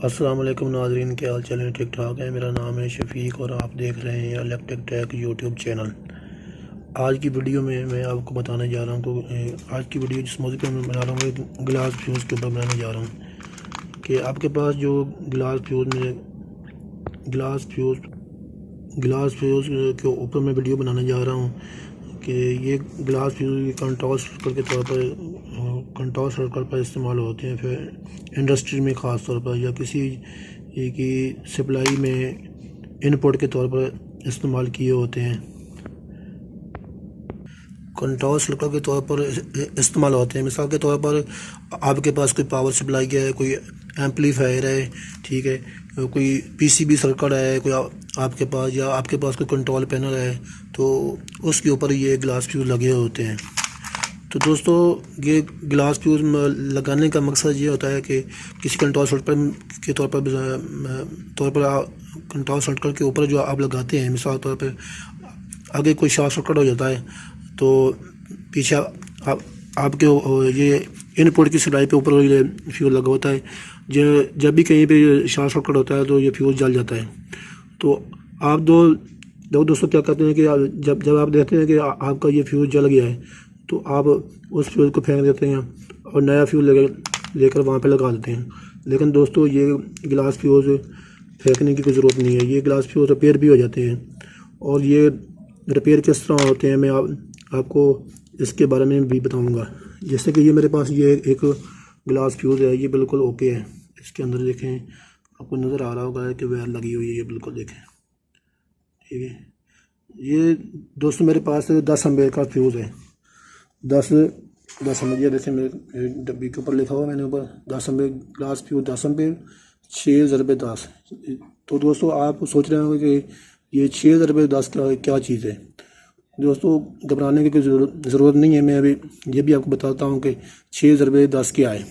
अस्सलाम वालेकुम नाज़रीन, क्या हाल चाल है? ठीक ठाक है। मेरा नाम है शफीक और आप देख रहे हैं इलेक्ट्रिक टेक यूट्यूब चैनल। आज की वीडियो में मैं आपको बताने जा रहा हूँ आज की वीडियो जिस मौजूद पर मैं बना रहा हूँ एक गिलास फ्यूज़ के ऊपर बनाने जा रहा हूँ कि आपके पास जो गिलास फ्यूज़ के ऊपर मैं वीडियो बनाने जा रहा हूँ कि ये गिलास फ्यूज़ कंट्रोल सर्कल के तौर पर इस्तेमाल होते हैं, फिर इंडस्ट्री में ख़ास तौर पर या किसी की सप्लाई में इनपुट के तौर पर इस्तेमाल किए होते हैं। कंट्रोल सर्कल के तौर पर इस्तेमाल होते हैं। मिसाल के तौर पर आपके पास कोई पावर सप्लाई है, कोई एम्पलीफायर है, ठीक है, कोई पीसीबी सर्किट है, कोई आपके पास या आपके पास कोई कंट्रोल पैनल है, तो उसके ऊपर ये ग्लास फ्यूज़ लगे होते हैं। तो दोस्तों, ये ग्लास फ्यूज़ लगाने का मकसद ये होता है कि किसी कंट्रोल सर्किट के तौर पर कंट्रोल सर्किट के ऊपर जो आप लगाते हैं, मिसाल तौर पर आगे कोई शॉर्ट सर्किट हो जाता है तो पीछे आपके ये इनपुट की सप्लाई पे ऊपर ये फ्यूज़ लगा होता है। जब भी कहीं पे शॉर्ट सर्किट होता है तो ये फ्यूज़ जल जाता है। तो आप दो दोस्तों क्या करते हैं कि जब आप देखते हैं कि आपका ये फ्यूज़ जल गया है तो आप उस फ्यूज़ को फेंक देते हैं और नया फ्यूज़ लेकर वहाँ पे लगा देते हैं। लेकिन दोस्तों, ये गिलास फ्यूज़ फेंकने की कोई ज़रूरत नहीं है। ये गिलास फ्यूज़ रिपेयर भी हो जाते हैं और ये रिपेयर किस तरह होते हैं मैं आपको इसके बारे में भी बताऊंगा। जैसे कि ये मेरे पास ये एक गिलास फ्यूज़ है, ये बिल्कुल ओके है। इसके अंदर देखें, आपको नज़र आ रहा होगा कि वायर लगी हुई है, ये बिल्कुल देखें, ठीक है। ये दोस्तों मेरे पास 10 एम्पेयर का फ्यूज़ है। 10 एम्पेयर, जैसे मेरे डब्बी के ऊपर लिखा हुआ मैंने ऊपर 10 एम्पेयर ग्लास फ्यूज़, 10 एम्पेयर 6/10। तो दोस्तों, आप सोच रहे होंगे कि ये 6/10 क्या चीज़ है। दोस्तों, घबराने की कोई ज़रूरत नहीं है। मैं अभी ये भी आपको बताता हूँ कि 6/10 क्या है।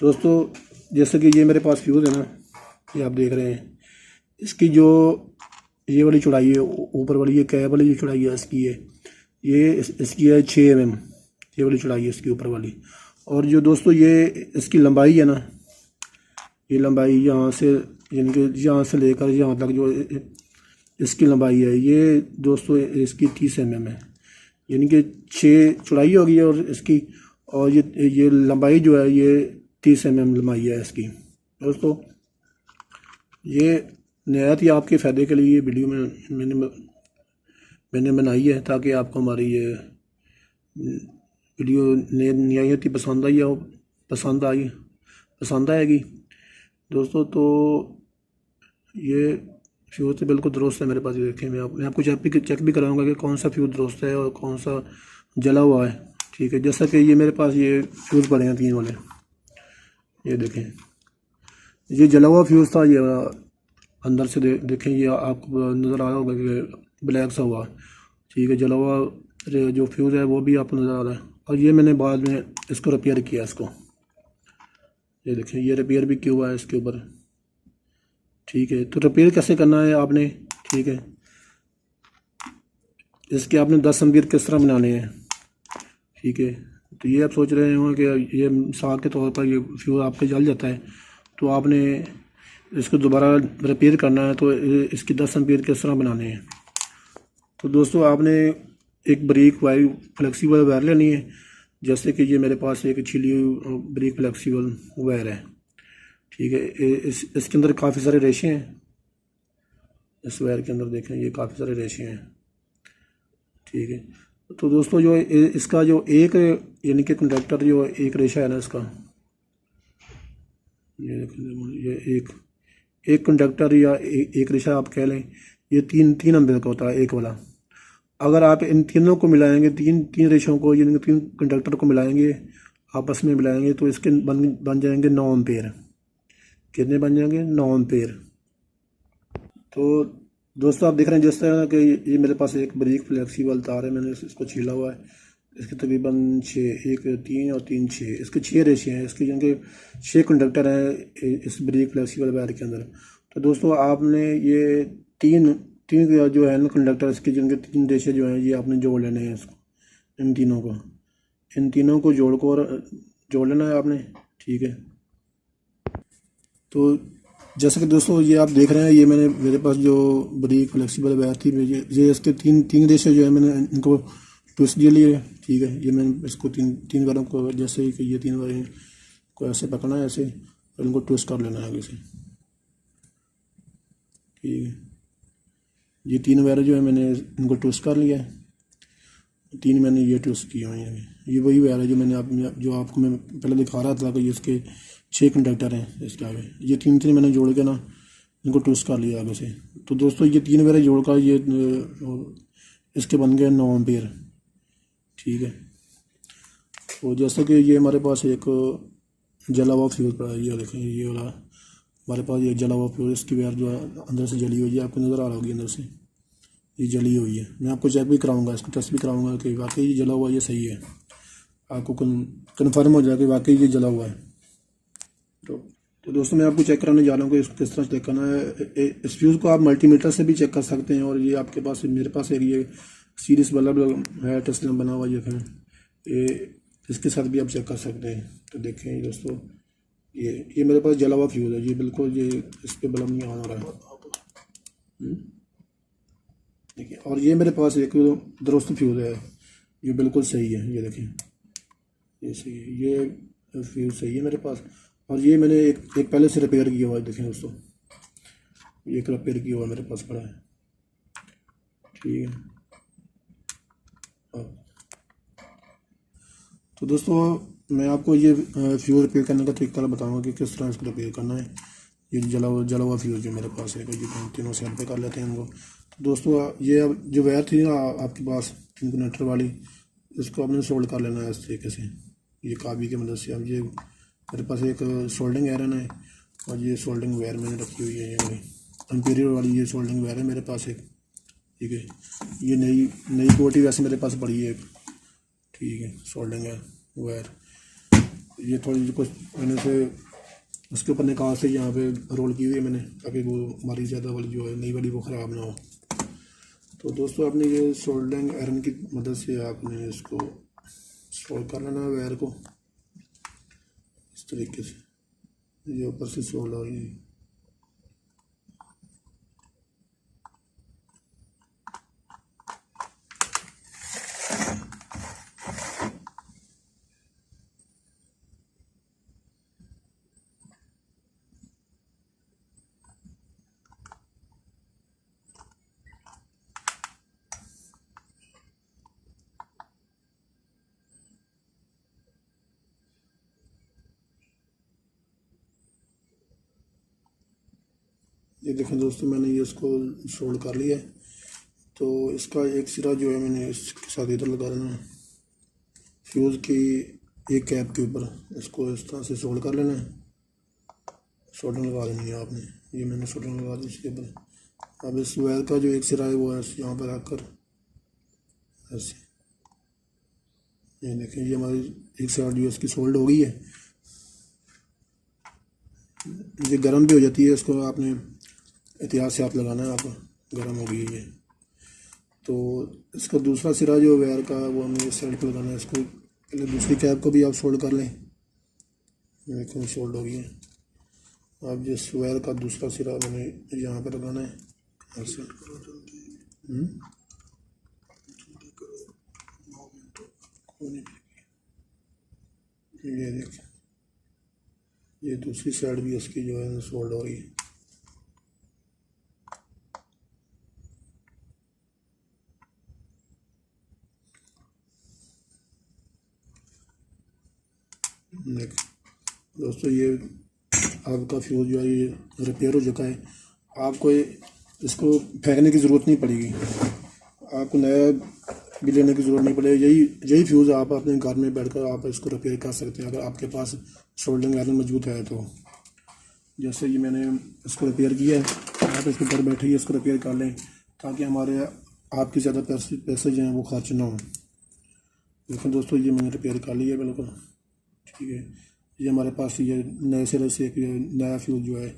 दोस्तों, जैसे कि ये मेरे पास फ्यूज़ है ना, ये आप देख रहे हैं, इसकी जो ये वाली चौड़ाई है, ऊपर वाली ये कैप वाली जो चौड़ाई है इसकी है, इसकी है 6 mm। ये वाली चौड़ाई है इसकी ऊपर वाली। और जो दोस्तों ये इसकी लंबाई है ना, ये लंबाई यहाँ से, यानी कि यहाँ से लेकर यहाँ तक जो इसकी लंबाई है, ये दोस्तों इसकी 30 mm है। यानी कि 6 चौड़ाई होगी और इसकी, और ये लंबाई जो है ये 30 mm लंबाई है इसकी। दोस्तों, ये नहायत ही आपके फ़ायदे के लिए ये वीडियो मैंने बनाई है, ताकि आपको हमारी ये वीडियो नहायत ही पसंद आएगी दोस्तों। तो ये फ्यूज़ तो बिल्कुल दुरुस्त है मेरे पास। ये देखें, मैं आपको चेक भी कराऊंगा कि कौन सा फ्यूज़ दुरुस्त है और कौन सा जला हुआ है, ठीक है। जैसा कि ये मेरे पास ये फ्यूज़ पड़े हैं 3 वाले, ये देखें, ये जला हुआ फ्यूज़ था। ये अंदर से देखें, ये आपको नज़र आ रहा होगा कि ब्लैक सा हुआ, ठीक है। जला हुआ जो फ्यूज़ है वो भी आपको नज़र आ रहा है। और ये मैंने बाद में इसको रिपेयर किया, इसको ये देखें, ये रिपेयर भी किया हुआ है इसके ऊपर, ठीक है। तो रिपेयर कैसे करना है आपने, ठीक है, इसके आपने 10 एम्पीयर किस तरह बनाने हैं, ठीक है। तो ये आप सोच रहे होंगे कि ये मिसाल के तौर पर ये फ्यूज़ आपके जल जाता है तो आपने इसको दोबारा रिपेयर करना है, तो इसकी 10 एम्पीयर किस तरह बनाने हैं। तो दोस्तों, आपने एक ब्रिक वायर फ्लेक्सिबल वायर लेनी है। जैसे कि ये मेरे पास एक छिली ब्रिक फ्लेक्सिबल वायर है, ठीक है। इसके अंदर काफ़ी सारे रेशे हैं। इस वायर के अंदर देखें, ये काफ़ी सारे रेशे हैं, ठीक है। तो दोस्तों, जो इसका जो एक, यानी कि कंडक्टर जो एक रेशा है ना इसका, ये देखें, ये एक कंडक्टर या एक रेशा आप कह लें, ये 3 एम्पीयर का होता है एक वाला। अगर आप इन तीनों को मिलाएंगे, तीन रेशों को, यानी 3 कंडक्टर को मिलाएंगे, आपस में मिलाएंगे, तो इसके बन जाएंगे 9 एम्पीयर। कितने बन जाएंगे? 9 एम्पीयर। तो दोस्तों, आप देख रहे हैं जिस तरह कि ये मेरे पास एक ब्रिक फ्लेक्सिबल तार है, मैंने इसको छीला हुआ है। इसके तकरीबन 6, 1 3 और 3 6, इसके 6 रेशे हैं, इसके जिनके 6 कंडक्टर हैं इस ब्रिक फ्लेक्सिबल वायर के अंदर। तो दोस्तों, आपने ये तीन तीन जो है ना कंडक्टर, इसके जिनके 3 रेशे जो हैं, ये आपने जोड़ लेने हैं इसको, इन तीनों को जोड़ लेना है आपने, ठीक है। तो जैसे कि दोस्तों ये आप देख रहे हैं, ये मैंने मेरे पास जो बरीक फ्लेक्सिबल वायर थी, ये इसके तीन रेशे जो है मैंने इनको ट्विस्ट दिए लिए। ठीक है, ये मैंने इसको तीन वारों को, जैसे कि ये 3 वारें को ऐसे पकड़ना है ऐसे, और इनको ट्विस्ट कर लेना है आगे से। ठीक है, ये 3 वायर जो है मैंने इनको ट्विस्ट कर लिया है। 3 मैंने ये ट्विस्ट किए हुए हैं। ये वही वायर है जो आपको मैं पहले दिखा रहा था कि ये इसके 6 कंडक्टर हैं इसके आगे। ये 3 मैंने जोड़ के ना इनको ट्विस्ट कर लिया आगे से। तो दोस्तों ये 3 वायर जोड़कर ये इसके बन गए 9 एम्पीयर। ठीक है, तो जैसे कि ये हमारे पास एक जला हुआ फ्यूज़ पड़ा है, ये देखें, ये वाला हमारे पास ये जला हुआ फ्यूज़, इसकी वायर जो है अंदर से जली हुई है, आपको नज़र आ रहा होगी अंदर से ये जली हुई है। मैं आपको चेक भी कराऊंगा, इसको टेस्ट भी कराऊंगा कि वाकई ये जला हुआ ये सही है, आपको कन्फर्म हो जाए कि वाकई ये जला हुआ है। तो दोस्तों मैं आपको चेक कराने जा रहा हूँ कि इसको किस तरह चेक करना है। इस फ्यूज़ को आप मल्टीमीटर से भी चेक कर सकते हैं, और ये आपके पास, मेरे पास एक ये सीरीज बल्ब है टेस्ट लैम्प बना हुआ, ये इसके साथ भी आप चेक कर सकते हैं। तो देखें दोस्तों, ये मेरे पास जला हुआ फ्यूज़ है, ये बिल्कुल ये इस पर बल्ब नहीं ऑन हो रहा है। देखिए, और ये मेरे पास एक दुरुस्त फ्यूज़ है, ये बिल्कुल सही है, ये देखें, ये सही है, ये फ्यूज़ सही है मेरे पास। और ये मैंने एक पहले से रिपेयर किया हुआ है, देखें दोस्तों, ये एक रिपेयर किया हुआ मेरे पास पड़ा है। ठीक है, तो दोस्तों मैं आपको ये फ्यूज़ रिपेयर करने का तरीका बताऊंगा कि किस तरह इसको रिपेयर करना है। ये जला हुआ फ्यूज़ जो मेरे पास है, ये तीनों साइड पे कर लेते हैं इनको। तो दोस्तों ये जो वायर थी ना आपके पास 3 कनेक्टर वाली, इसको आपने सोल्ड कर लेना है इस तरीके से, ये काबी की मदद से। अब ये मेरे पास एक सोल्डिंग आयरन है, और ये सोल्डिंग वायर मैंने रखी हुई है, ये वाली एम्पीरियर वाली ये सोल्डिंग वायर है मेरे पास एक। ठीक है, ये नई कोटी वैसे मेरे पास पड़ी है एक। ठीक है, सोल्डिंग है वायर, ये थोड़ी कुछ मैंने से उसके ऊपर निकाल से यहाँ पे रोल की हुई है मैंने, ताकि वो हमारी ज़्यादा वाली जो है नई वाली वो ख़राब ना हो। तो दोस्तों आपने ये सोल्डिंग आयरन की मदद से आपने इसको सोल्ड कर लेना है वायर को इस तरीके से, ये ऊपर से सोल्ड हो रही है। ये देखें दोस्तों, मैंने ये इसको सोल्ड कर लिया है। तो इसका एक सिरा जो है मैंने इसके साथ इधर लगा देना है फ्यूज़ की एक कैप के ऊपर, इसको इस तरह से सोल्ड कर लेना है। सोल्डर लगा देनी है आपने, ये मैंने सोल्डर लगा दी इसके ऊपर। अब इस वायर का जो एक सिरा है वो यहाँ पर रखकर ऐसे, ये देखें, ये हमारी एक साइड जो इसकी सोल्ड हो गई है। ये गर्म भी हो जाती है, इसको आपने एहतियात से आप लगाना है, आप गर्म हो गई है ये। तो इसका दूसरा सिरा जो वायर का वो हमें इस साइड पर लगाना है, इसको पहले दूसरी कैप को भी आप सोल्ड कर लें। देखो सोल्ड हो गई है। अब जिस वायर का दूसरा सिरा मैंने यहाँ पर लगाना है ऐसे। ये देखिए, ये दूसरी साइड भी इसकी जो है सोल्ड हो रही है। दोस्तों ये आपका फ्यूज़ जो है ये रिपेयर हो चुका है। आपको इसको फेंकने की ज़रूरत नहीं पड़ेगी, आपको नया भी लेने की ज़रूरत नहीं पड़ेगी। यही फ्यूज़ आप अपने घर में बैठकर आप इसको रिपेयर कर सकते हैं, अगर आपके पास सोल्डिंग आयरन मौजूद है तो। जैसे ये मैंने इसको रिपेयर किया है, आप इसके घर बैठे ही इसको रिपेयर कर लें, ताकि हमारे आपकी ज़्यादा पैसे जो हैं वो खर्च ना हो। लेकिन दोस्तों ये मैंने रिपेयर कर लिया बिल्कुल। ठीक है, ये हमारे पास ये नए सिरे से एक नया फ्यूज़ जो है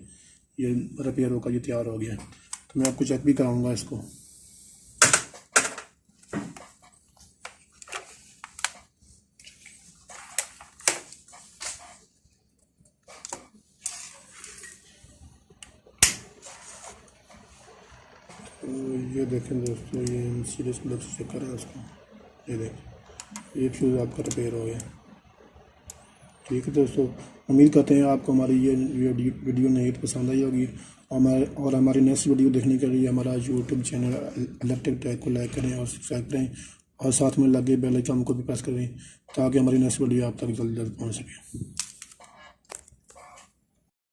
ये रिपेयर होकर ये तैयार हो गया है। तो मैं आपको चेक भी कराऊंगा इसको। तो ये देखें दोस्तों, ये सीरीज प्लग से चेक करें उसको, ये देखें ये फ्यूज़ आपका रिपेयर हो गया। ठीक है दोस्तों, उम्मीद करते हैं आपको हमारी ये वीडियो नहायत पसंद आई होगी। और हमारी नेक्स्ट वीडियो देखने के लिए हमारा यूट्यूब चैनल इलेक्ट्रिक टेक को लाइक करें और सब्सक्राइब करें, और साथ में लगे बेल आइकन को भी प्रेस करें ताकि हमारी नेक्स्ट वीडियो आप तक जल्द पहुँच सके।